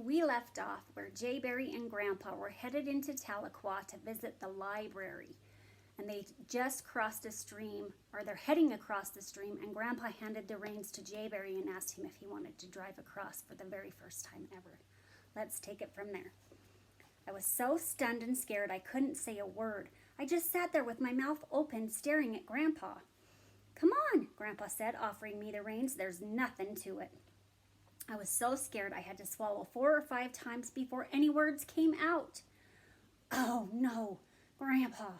We left off where Jayberry and Grandpa were headed into Tahlequah to visit the library. And they just crossed a stream, or they're heading across the stream, and Grandpa handed the reins to Jayberry and asked him if he wanted to drive across for the very first time ever. Let's take it from there. I was so stunned and scared I couldn't say a word. I just sat there with my mouth open, staring at Grandpa. "Come on," Grandpa said, offering me the reins. "There's nothing to it." I was so scared I had to swallow 4 or 5 times before any words came out. "Oh, no, Grandpa,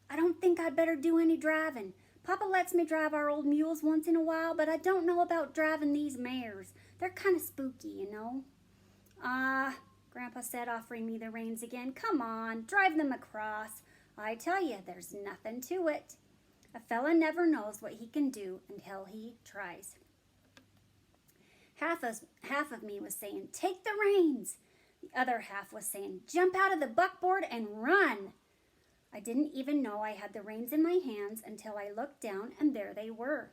I don't think I'd better do any driving. Papa lets me drive our old mules once in a while, but I don't know about driving these mares. They're kind of spooky, you know." Grandpa said, offering me the reins again. "Come on, drive them across. I tell you, there's nothing to it. A fella never knows what he can do until he tries." Half of me was saying, "Take the reins." The other half was saying, "Jump out of the buckboard and run." I didn't even know I had the reins in my hands until I looked down, and there they were.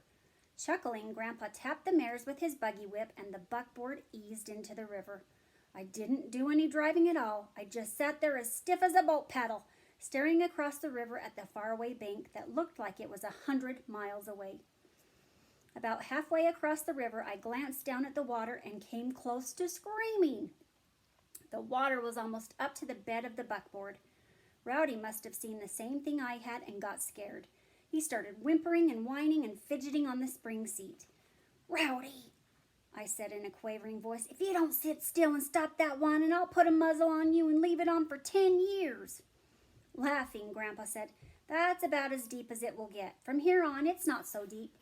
Chuckling, Grandpa tapped the mares with his buggy whip, and the buckboard eased into the river. I didn't do any driving at all. I just sat there as stiff as a boat paddle, staring across the river at the faraway bank that looked like it was 100 miles away. About halfway across the river, I glanced down at the water and came close to screaming. The water was almost up to the bed of the buckboard. Rowdy must have seen the same thing I had and got scared. He started whimpering and whining and fidgeting on the spring seat. "Rowdy," I said in a quavering voice, "if you don't sit still and stop that whining, I'll put a muzzle on you and leave it on for 10 years. Laughing, Grandpa said, "That's about as deep as it will get. From here on, it's not so deep."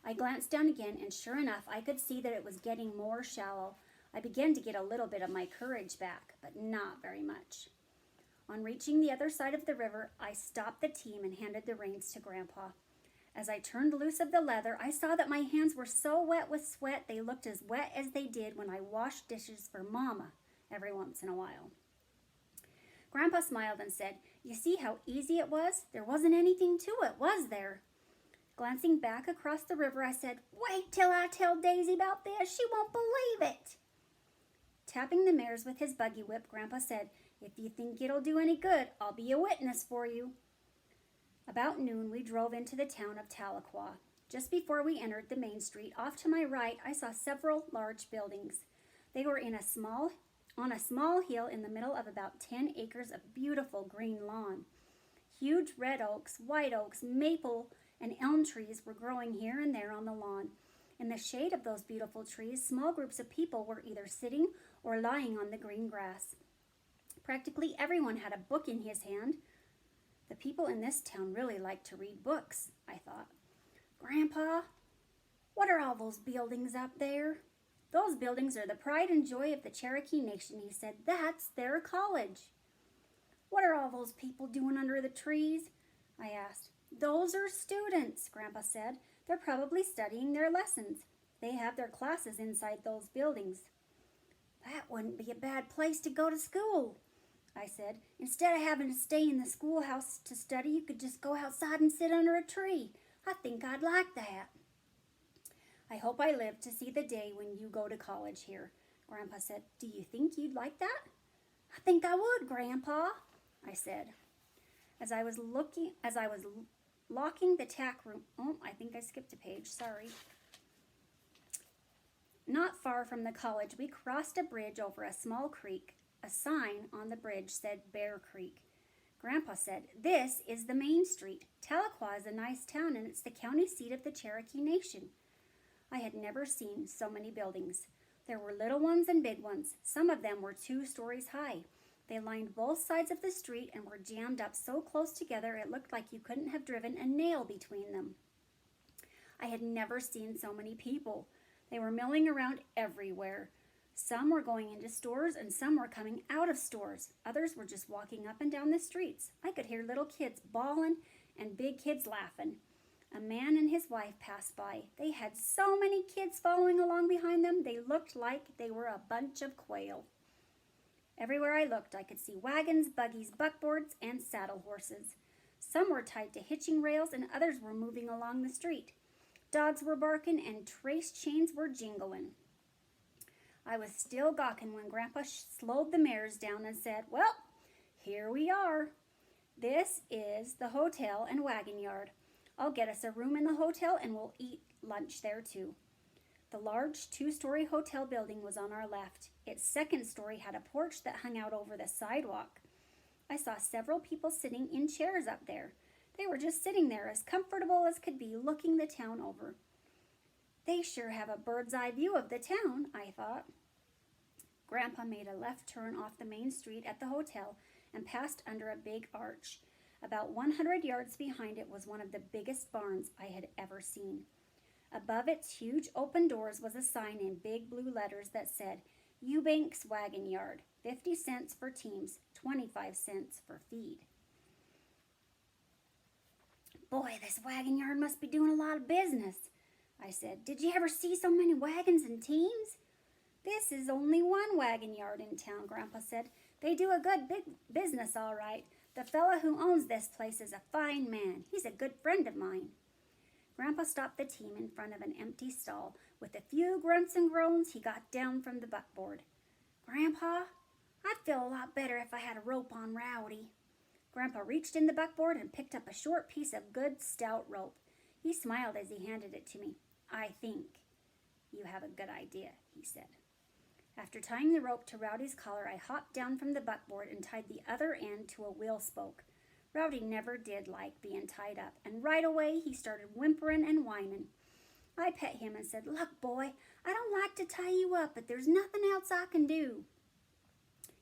I glanced down again, and sure enough, I could see that it was getting more shallow. I began to get a little bit of my courage back, but not very much. On reaching the other side of the river, I stopped the team and handed the reins to Grandpa. As I turned loose of the leather, I saw that my hands were so wet with sweat they looked as wet as they did when I washed dishes for Mama every once in a while. Grandpa smiled and said, "You see how easy it was? There wasn't anything to it, was there?" Glancing back across the river, I said, "Wait till I tell Daisy about this. She won't believe it." Tapping the mares with his buggy whip, Grandpa said, "If you think it'll do any good, I'll be a witness for you." About noon, we drove into the town of Tahlequah. Just before we entered the main street, off to my right, I saw several large buildings. They were on a small hill in the middle of about 10 acres of beautiful green lawn. Huge red oaks, white oaks, maple, and elm trees were growing here and there on the lawn. In the shade of those beautiful trees, small groups of people were either sitting or lying on the green grass. Practically everyone had a book in his hand. The people in this town really like to read books, I thought. "Grandpa, what are all those buildings up there?" "Those buildings are the pride and joy of the Cherokee Nation," he said. "That's their college." "What are all those people doing under the trees?" I asked. "Those are students," Grandpa said. "They're probably studying their lessons. They have their classes inside those buildings." "That wouldn't be a bad place to go to school," I said. "Instead of having to stay in the schoolhouse to study, you could just go outside and sit under a tree. I think I'd like that." "I hope I live to see the day when you go to college here," Grandpa said. "Do you think you'd like that?" "I think I would, Grandpa," I said. As I was locking the tack room, I think I skipped a page, sorry. Not far from the college, we crossed a bridge over a small creek. A sign on the bridge said Bear Creek. Grandpa said, "This is the main street. Tahlequah is a nice town, and it's the county seat of the Cherokee Nation." I had never seen so many buildings. There were little ones and big ones. Some of them were 2 stories high. They lined both sides of the street and were jammed up so close together it looked like you couldn't have driven a nail between them. I had never seen so many people. They were milling around everywhere. Some were going into stores and some were coming out of stores. Others were just walking up and down the streets. I could hear little kids bawling and big kids laughing. A man and his wife passed by. They had so many kids following along behind them, they looked like they were a bunch of quail. Everywhere I looked, I could see wagons, buggies, buckboards, and saddle horses. Some were tied to hitching rails and others were moving along the street. Dogs were barking and trace chains were jingling. I was still gawking when Grandpa slowed the mares down and said, "Well, here we are. This is the hotel and wagon yard. I'll get us a room in the hotel and we'll eat lunch there too." The large 2-story hotel building was on our left. Its second story had a porch that hung out over the sidewalk. I saw several people sitting in chairs up there. They were just sitting there as comfortable as could be, looking the town over. They sure have a bird's eye view of the town, I thought. Grandpa made a left turn off the main street at the hotel and passed under a big arch. About 100 yards behind it was one of the biggest barns I had ever seen. Above its huge open doors was a sign in big blue letters that said, "Eubanks Wagon Yard, 50 cents for teams, 25 cents for feed." "Boy, this wagon yard must be doing a lot of business," I said. "Did you ever see so many wagons and teams?" "This is only one wagon yard in town," Grandpa said. "They do a good big business, all right. The fella who owns this place is a fine man. He's a good friend of mine." Grandpa stopped the team in front of an empty stall. With a few grunts and groans, he got down from the buckboard. "Grandpa, I'd feel a lot better if I had a rope on Rowdy." Grandpa reached in the buckboard and picked up a short piece of good stout rope. He smiled as he handed it to me. "I think you have a good idea," he said. After tying the rope to Rowdy's collar, I hopped down from the buckboard and tied the other end to a wheel spoke. Rowdy never did like being tied up, and right away he started whimpering and whining. I pet him and said, "Look, boy, I don't like to tie you up, but there's nothing else I can do."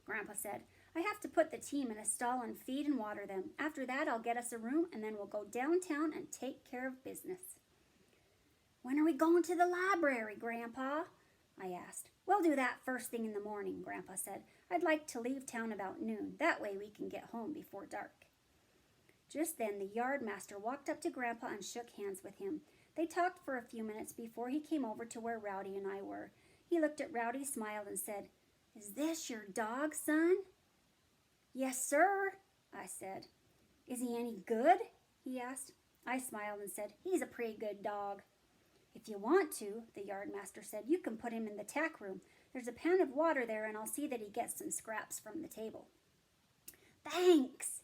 Grandpa said, "I have to put the team in a stall and feed and water them. After that, I'll get us a room, and then we'll go downtown and take care of business." "When are we going to the library, Grandpa?" I asked. "We'll do that first thing in the morning," Grandpa said. "I'd like to leave town about noon. That way we can get home before dark." Just then, the yard master walked up to Grandpa and shook hands with him. They talked for a few minutes before he came over to where Rowdy and I were. He looked at Rowdy, smiled, and said, "Is this your dog, son?" "Yes, sir," I said. "Is he any good?" he asked. I smiled and said, "He's a pretty good dog." "If you want to," the yard master said, "you can put him in the tack room. There's a pan of water there, and I'll see that he gets some scraps from the table." "Thanks,"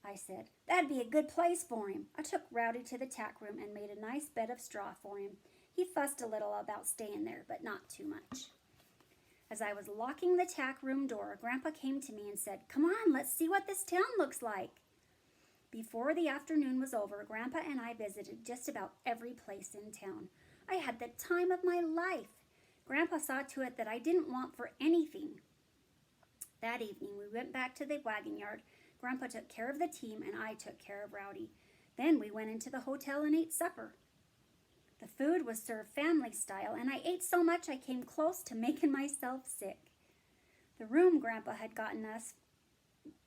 I said. "That'd be a good place for him." I took Rowdy to the tack room and made a nice bed of straw for him. He fussed a little about staying there, but not too much. As I was locking the tack room door, Grandpa came to me and said, "Come on, let's see what this town looks like." Before the afternoon was over, Grandpa and I visited just about every place in town. I had the time of my life. Grandpa saw to it that I didn't want for anything. That evening, we went back to the wagon yard. Grandpa took care of the team, and I took care of Rowdy. Then we went into the hotel and ate supper. The food was served family style, and I ate so much I came close to making myself sick. The room Grandpa had gotten us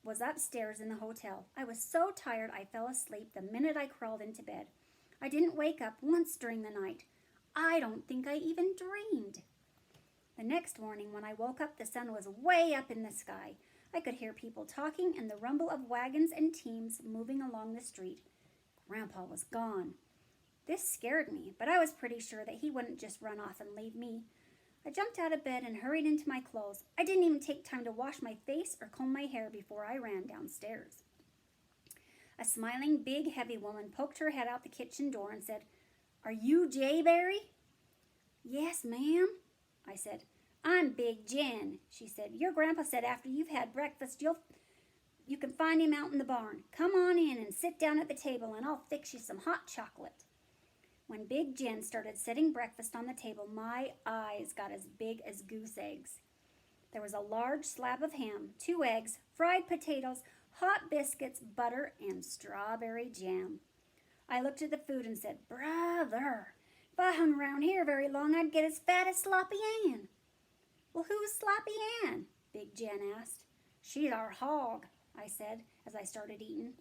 was upstairs in the hotel. I was so tired I fell asleep the minute I crawled into bed. I didn't wake up once during the night. I don't think I even dreamed. The next morning when I woke up, the sun was way up in the sky. I could hear people talking and the rumble of wagons and teams moving along the street. Grandpa was gone. This scared me, but I was pretty sure that he wouldn't just run off and leave me. I jumped out of bed and hurried into my clothes. I didn't even take time to wash my face or comb my hair before I ran downstairs. A smiling, big, heavy woman poked her head out the kitchen door and said, "Are you Jayberry?" "Yes, ma'am," I said. "I'm Big Jen," she said. "Your grandpa said after you've had breakfast, you can find him out in the barn. Come on in and sit down at the table, and I'll fix you some hot chocolate." When Big Jen started setting breakfast on the table, my eyes got as big as goose eggs. There was a large slab of ham, 2 eggs, fried potatoes, hot biscuits, butter, and strawberry jam. I looked at the food and said, "Brother, if I hung around here very long, I'd get as fat as Sloppy Ann." "Well, who's Sloppy Ann?" Big Jen asked. "She's our hog," I said as I started eating.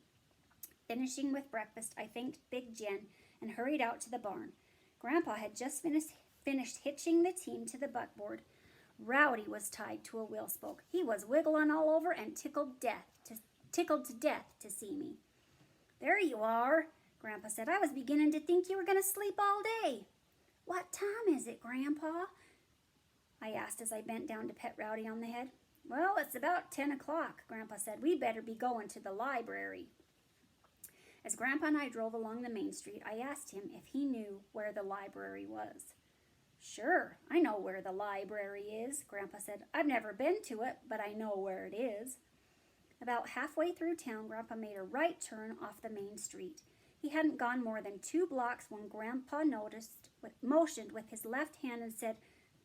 Finishing with breakfast, I thanked Big Jen and hurried out to the barn. Grandpa had just finished hitching the team to the buckboard. Rowdy was tied to a wheel spoke. He was wiggling all over and tickled to death to see me. "There you are," Grandpa said. "I was beginning to think you were going to sleep all day." "What time is it, Grandpa?" I asked as I bent down to pet Rowdy on the head. Well, it's about 10 o'clock, Grandpa said. We better be going to the library. As Grandpa and I drove along the main street, I asked him if he knew where the library was. Sure, I know where the library is, Grandpa said. I've never been to it, but I know where it is. About halfway through town, Grandpa made a right turn off the main street. He hadn't gone more than 2 blocks when Grandpa motioned with his left hand and said,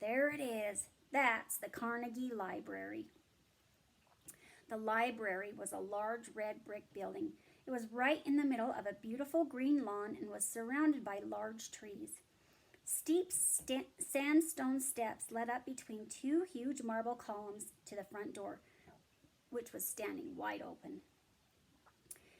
There it is. That's the Carnegie Library. The library was a large red brick building. It was right in the middle of a beautiful green lawn and was surrounded by large trees. Steep sandstone steps led up between 2 huge marble columns to the front door, which was standing wide open.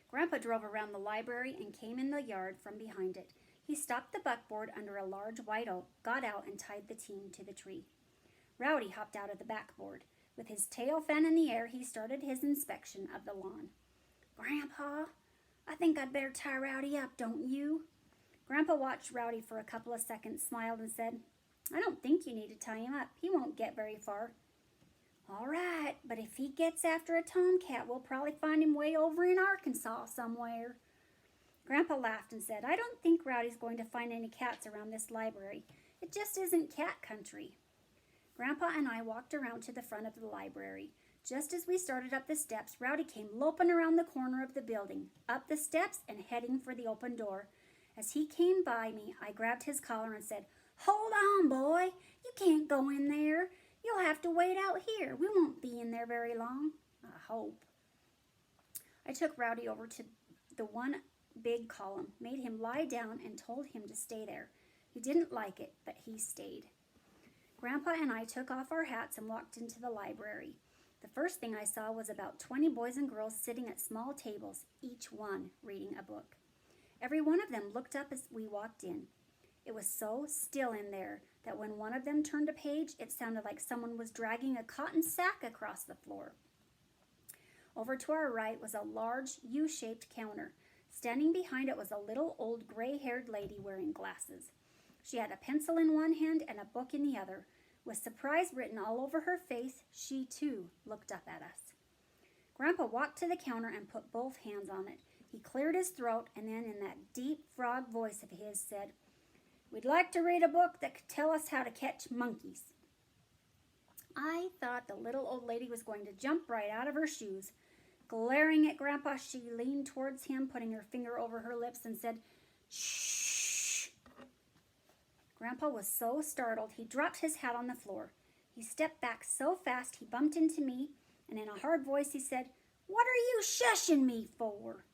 Grandpa drove around the library and came in the yard from behind it. He stopped the buckboard under a large white oak, got out, and tied the team to the tree. Rowdy hopped out of the backboard. With his tail fan in the air, he started his inspection of the lawn. Grandpa, I think I'd better tie Rowdy up, don't you? Grandpa watched Rowdy for a couple of seconds, smiled, and said, I don't think you need to tie him up. He won't get very far. All right, but if he gets after a tomcat, we'll probably find him way over in Arkansas somewhere. Grandpa laughed and said, I don't think Rowdy's going to find any cats around this library. It just isn't cat country. Grandpa and I walked around to the front of the library. Just as we started up the steps, Rowdy came loping around the corner of the building, up the steps and heading for the open door. As he came by me, I grabbed his collar and said, Hold on, boy. You can't go in there. You'll have to wait out here. We won't be in there very long. I hope. I took Rowdy over to the one big column, made him lie down, and told him to stay there. He didn't like it, but he stayed. Grandpa and I took off our hats and walked into the library. The first thing I saw was about 20 boys and girls sitting at small tables, each one reading a book. Every one of them looked up as we walked in. It was so still in there that when one of them turned a page, it sounded like someone was dragging a cotton sack across the floor. Over to our right was a large U-shaped counter. Standing behind it was a little old gray-haired lady wearing glasses. She had a pencil in one hand and a book in the other. With surprise written all over her face, she too looked up at us. Grandpa walked to the counter and put both hands on it. He cleared his throat and then in that deep frog voice of his said, We'd like to read a book that could tell us how to catch monkeys. I thought the little old lady was going to jump right out of her shoes. Glaring at Grandpa, she leaned towards him, putting her finger over her lips and said, Shh. Grandpa was so startled, he dropped his hat on the floor. He stepped back so fast he bumped into me, and in a hard voice he said, What are you shushing me for?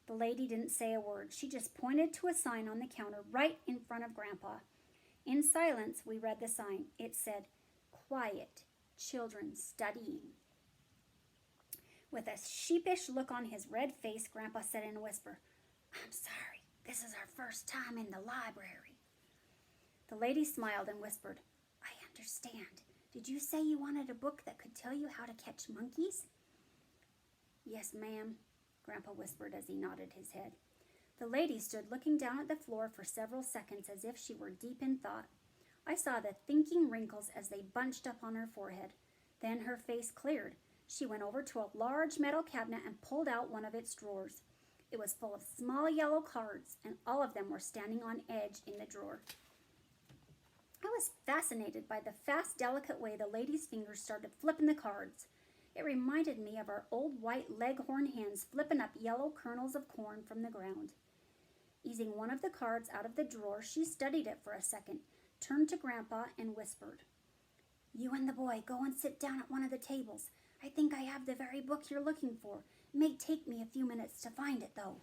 The lady didn't say a word. She just pointed to a sign on the counter right in front of Grandpa. In silence, we read the sign. It said, Quiet, children studying. With a sheepish look on his red face, Grandpa said in a whisper, I'm sorry, this is our first time in the library. The lady smiled and whispered, I understand. Did you say you wanted a book that could tell you how to catch monkeys? Yes, ma'am, Grandpa whispered as he nodded his head. The lady stood looking down at the floor for several seconds as if she were deep in thought. I saw the thinking wrinkles as they bunched up on her forehead. Then her face cleared. She went over to a large metal cabinet and pulled out one of its drawers. It was full of small yellow cards, and all of them were standing on edge in the drawer. I was fascinated by the fast, delicate way the lady's fingers started flipping the cards. It reminded me of our old white leghorn hens flipping up yellow kernels of corn from the ground. Easing one of the cards out of the drawer, she studied it for a second, turned to Grandpa, and whispered, You and the boy go and sit down at one of the tables. I think I have the very book you're looking for. It may take me a few minutes to find it, though.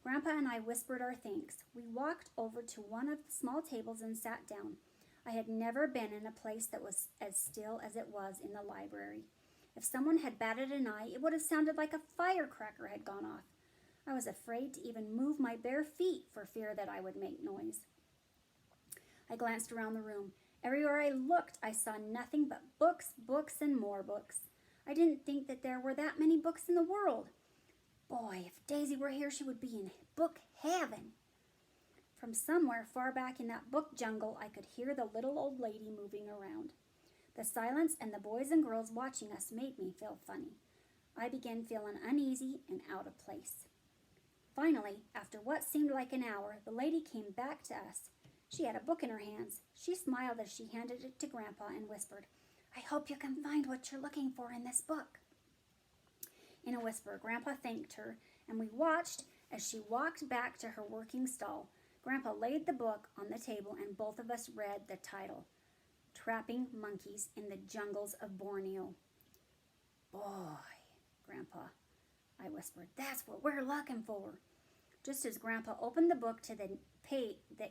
Grandpa and I whispered our thanks. We walked over to one of the small tables and sat down. I had never been in a place that was as still as it was in the library. If someone had batted an eye, it would have sounded like a firecracker had gone off. I was afraid to even move my bare feet for fear that I would make noise. I glanced around the room. Everywhere I looked, I saw nothing but books, books, and more books. I didn't think that there were that many books in the world. Boy, if Daisy were here, she would be in book heaven. From somewhere far back in that book jungle, I could hear the little old lady moving around. The silence and the boys and girls watching us made me feel funny. I began feeling uneasy and out of place. Finally, after what seemed like an hour, the lady came back to us. She had a book in her hands. She smiled as she handed it to Grandpa and whispered, "I hope you can find what you're looking for in this book." In a whisper, Grandpa thanked her, and we watched as she walked back to her working stall. Grandpa laid the book on the table, and both of us read the title, Trapping Monkeys in the Jungles of Borneo. "Boy, Grandpa," I whispered, "that's what we're looking for." Just as Grandpa opened the book to the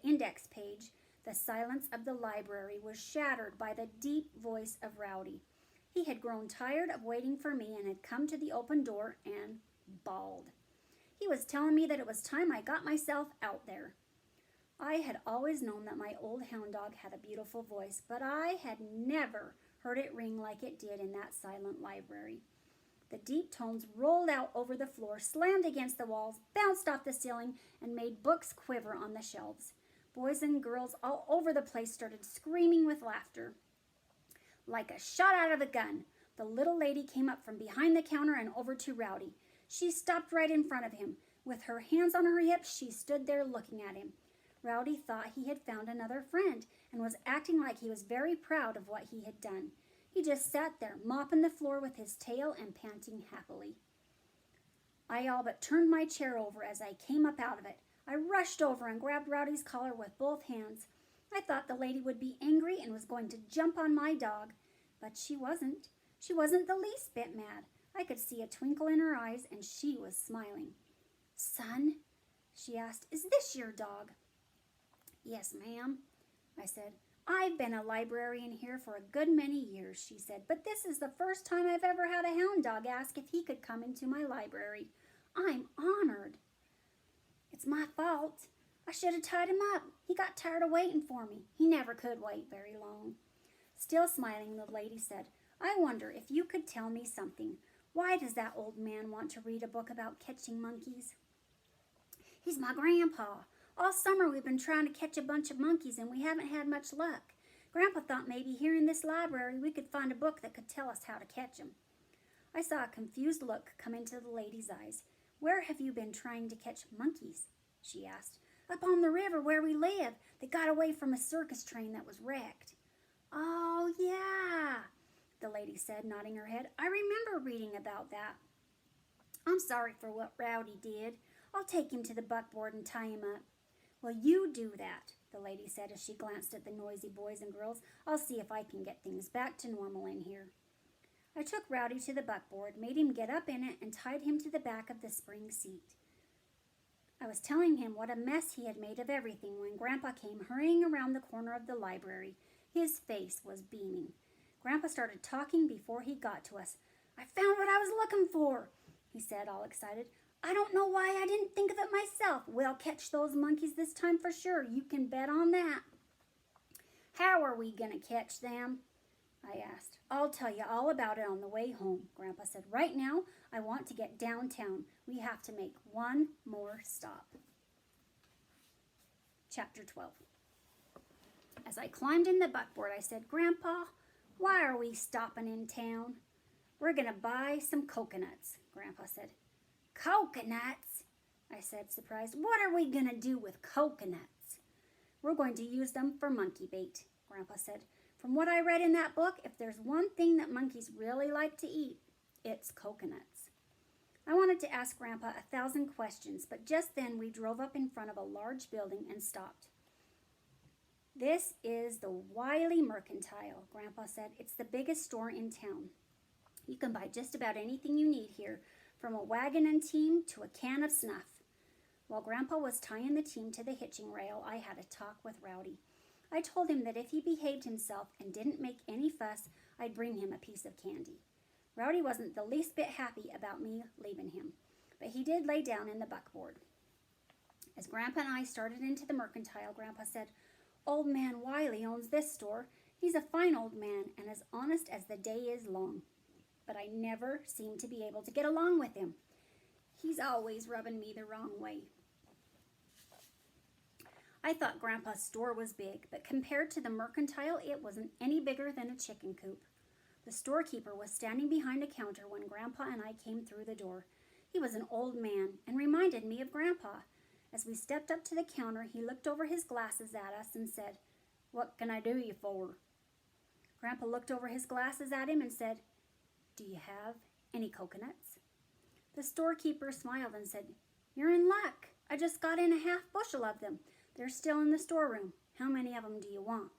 index page, the silence of the library was shattered by the deep voice of Rowdy. He had grown tired of waiting for me and had come to the open door and bawled. He was telling me that it was time I got myself out there. I had always known that my old hound dog had a beautiful voice, but I had never heard it ring like it did in that silent library. The deep tones rolled out over the floor, slammed against the walls, bounced off the ceiling, and made books quiver on the shelves. Boys and girls all over the place started screaming with laughter. Like a shot out of a gun, the little lady came up from behind the counter and over to Rowdy. She stopped right in front of him. With her hands on her hips, she stood there looking at him. Rowdy thought he had found another friend and was acting like he was very proud of what he had done. He just sat there, mopping the floor with his tail and panting happily. I all but turned my chair over as I came up out of it. I rushed over and grabbed Rowdy's collar with both hands. I thought the lady would be angry and was going to jump on my dog, but she wasn't. She wasn't the least bit mad. I could see a twinkle in her eyes, and she was smiling. "Son," she asked, "is this your dog?" "Yes, ma'am," I said. "I've been a librarian here for a good many years," she said, "but this is the first time I've ever had a hound dog ask if he could come into my library. I'm honored." "It's my fault. I should have tied him up. He got tired of waiting for me. He never could wait very long." Still smiling, the lady said, "I wonder if you could tell me something. Why does that old man want to read a book about catching monkeys?" "He's my grandpa. All summer we've been trying to catch a bunch of monkeys and we haven't had much luck. Grandpa thought maybe here in this library we could find a book that could tell us how to catch them." I saw a confused look come into the lady's eyes. "Where have you been trying to catch monkeys?" she asked. "Up on the river where we live. They got away from a circus train that was wrecked." "Oh, yeah," the lady said, nodding her head. "I remember reading about that. I'm sorry for what Rowdy did. I'll take him to the buckboard and tie him up." "Well, you do that," the lady said as she glanced at the noisy boys and girls. "I'll see if I can get things back to normal in here." I took Rowdy to the buckboard, made him get up in it, and tied him to the back of the spring seat. I was telling him what a mess he had made of everything when Grandpa came hurrying around the corner of the library. His face was beaming. Grandpa started talking before he got to us. "I found what I was looking for," he said, all excited. "I don't know why I didn't think of it myself. We'll catch those monkeys this time for sure. You can bet on that." "How are we going to catch them?" I asked. "I'll tell you all about it on the way home," Grandpa said. "Right now, I want to get downtown. We have to make one more stop." Chapter 12. As I climbed in the buckboard, I said, "Grandpa, why are we stopping in town?" "We're going to buy some coconuts," Grandpa said. "Coconuts?" I said, surprised. "What are we going to do with coconuts?" "We're going to use them for monkey bait," Grandpa said. "From what I read in that book, if there's one thing that monkeys really like to eat, it's coconuts." I wanted to ask Grandpa 1,000 questions, but just then we drove up in front of a large building and stopped. "This is the Wiley Mercantile," Grandpa said. "It's the biggest store in town. You can buy just about anything you need here, from a wagon and team to a can of snuff." While Grandpa was tying the team to the hitching rail, I had a talk with Rowdy. I told him that if he behaved himself and didn't make any fuss, I'd bring him a piece of candy. Rowdy wasn't the least bit happy about me leaving him, but he did lay down in the buckboard. As Grandpa and I started into the mercantile, Grandpa said, "Old man Wiley owns this store. He's a fine old man and as honest as the day is long. But I never seem to be able to get along with him. He's always rubbing me the wrong way." I thought Grandpa's store was big, but compared to the mercantile, it wasn't any bigger than a chicken coop. The storekeeper was standing behind a counter when Grandpa and I came through the door. He was an old man and reminded me of Grandpa. As we stepped up to the counter, he looked over his glasses at us and said, "What can I do you for?" Grandpa looked over his glasses at him and said, "Do you have any coconuts?" The storekeeper smiled and said, "You're in luck. I just got in a half bushel of them. They're still in the storeroom. How many of them do you want?"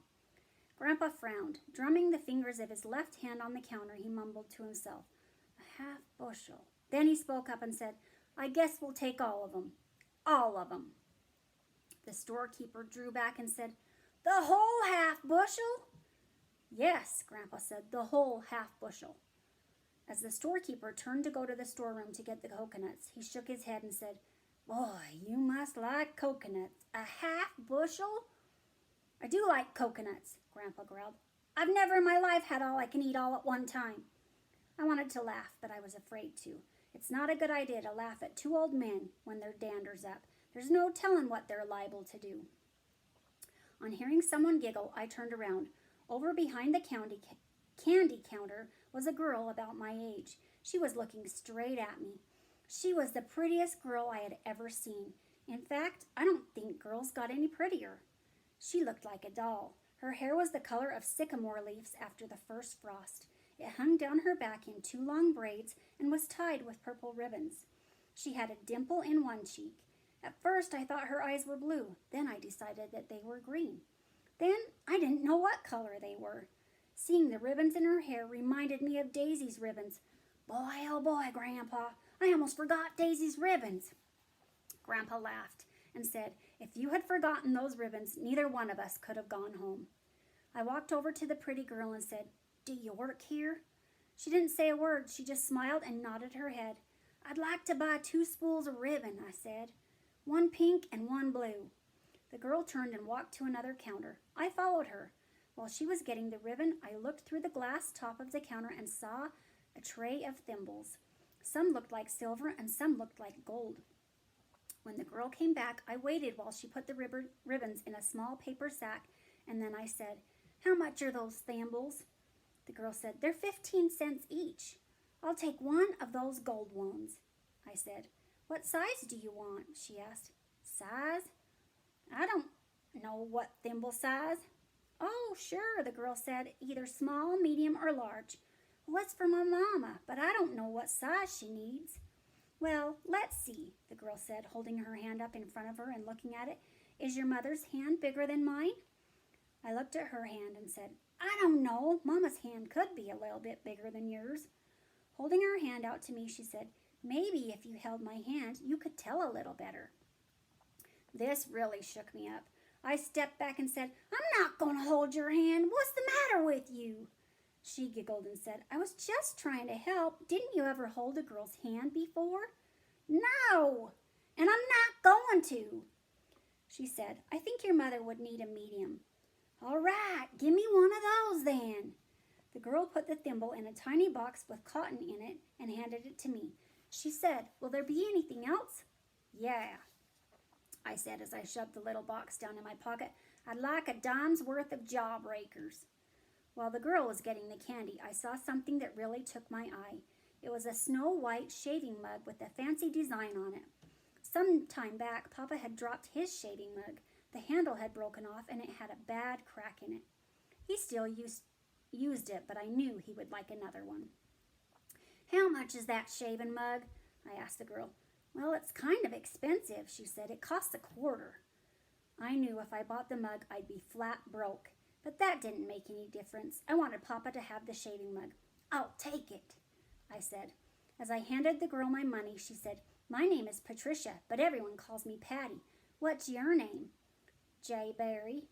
Grandpa frowned. Drumming the fingers of his left hand on the counter, he mumbled to himself, "A half bushel." Then he spoke up and said, "I guess we'll take all of them. All of them." The storekeeper drew back and said, "The whole half bushel?" "Yes," Grandpa said, "the whole half bushel." As the storekeeper turned to go to the storeroom to get the coconuts, he shook his head and said, "Boy, you must like coconuts. A half bushel?" "I do like coconuts," Grandpa growled. "I've never in my life had all I can eat all at one time." I wanted to laugh, but I was afraid to. It's not a good idea to laugh at two old men when their dander's up. There's no telling what they're liable to do. On hearing someone giggle, I turned around. Over behind the candy counter was a girl about my age. She was looking straight at me. She was the prettiest girl I had ever seen. In fact, I don't think girls got any prettier. She looked like a doll. Her hair was the color of sycamore leaves after the first frost. It hung down her back in two long braids and was tied with purple ribbons. She had a dimple in one cheek. At first, I thought her eyes were blue. Then I decided that they were green. Then I didn't know what color they were. Seeing the ribbons in her hair reminded me of Daisy's ribbons. "Boy, oh boy, Grandpa, I almost forgot Daisy's ribbons." Grandpa laughed and said, "If you had forgotten those ribbons, neither one of us could have gone home." I walked over to the pretty girl and said, "Do you work here?" She didn't say a word. She just smiled and nodded her head. "I'd like to buy 2 spools of ribbon," I said. "One pink and one blue." The girl turned and walked to another counter. I followed her. While she was getting the ribbon, I looked through the glass top of the counter and saw a tray of thimbles. Some looked like silver and some looked like gold. When the girl came back, I waited while she put the ribbons in a small paper sack, and then I said, "How much are those thimbles?" The girl said, "They're 15 cents each." "I'll take one of those gold ones," I said. "What size do you want?" she asked. "Size? I don't know what thimble size." "Oh, sure," the girl said, "either small, medium, or large." "Well, it's for my mama, but I don't know what size she needs." "Well, let's see," the girl said, holding her hand up in front of her and looking at it. "Is your mother's hand bigger than mine?" I looked at her hand and said, "I don't know. Mama's hand could be a little bit bigger than yours." Holding her hand out to me, she said, "Maybe if you held my hand, you could tell a little better." This really shook me up. I stepped back and said, "I'm not going to hold your hand. What's the matter with you?" She giggled and said, "I was just trying to help. Didn't you ever hold a girl's hand before?" "No, and I'm not going to." She said, "I think your mother would need a medium." "All right, give me one of those then." The girl put the thimble in a tiny box with cotton in it and handed it to me. She said, "Will there be anything else?" "Yeah," I said as I shoved the little box down in my pocket. "I'd like a dime's worth of jawbreakers." While the girl was getting the candy, I saw something that really took my eye. It was a snow-white shaving mug with a fancy design on it. Some time back, Papa had dropped his shaving mug. The handle had broken off and it had a bad crack in it. He still used it, but I knew he would like another one. "How much is that shaving mug?" I asked the girl. "Well, it's kind of expensive," she said. "It costs $1.25." I knew if I bought the mug, I'd be flat broke. But that didn't make any difference. I wanted Papa to have the shaving mug. "I'll take it," I said. As I handed the girl my money, she said, "My name is Patricia, but everyone calls me Patty. What's your name?" "J. Barry,"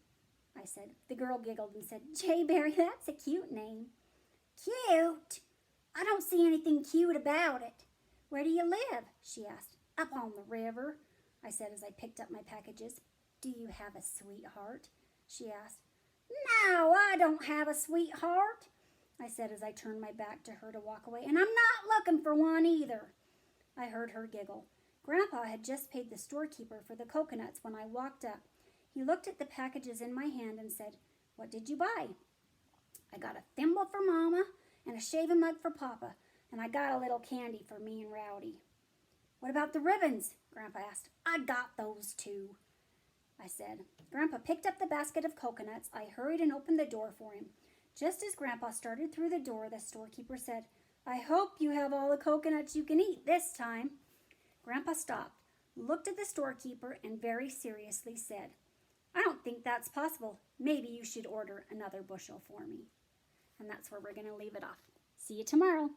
I said. The girl giggled and said, "J. Barry, that's a cute name." "Cute? I don't see anything cute about it." "Where do you live?" she asked. "Up on the river," I said as I picked up my packages. "Do you have a sweetheart?" she asked. "No, I don't have a sweetheart," I said as I turned my back to her to walk away, "and I'm not looking for one either." I heard her giggle. Grandpa had just paid the storekeeper for the coconuts when I walked up. He looked at the packages in my hand and said, "What did you buy?" "I got a thimble for Mama and a shaving mug for Papa, and I got a little candy for me and Rowdy." "What about the ribbons?" Grandpa asked. "I got those too," I said. Grandpa picked up the basket of coconuts. I hurried and opened the door for him. Just as Grandpa started through the door, the storekeeper said, "I hope you have all the coconuts you can eat this time." Grandpa stopped, looked at the storekeeper, and very seriously said, "I don't think that's possible. Maybe you should order another bushel for me." And that's where we're going to leave it off. See you tomorrow.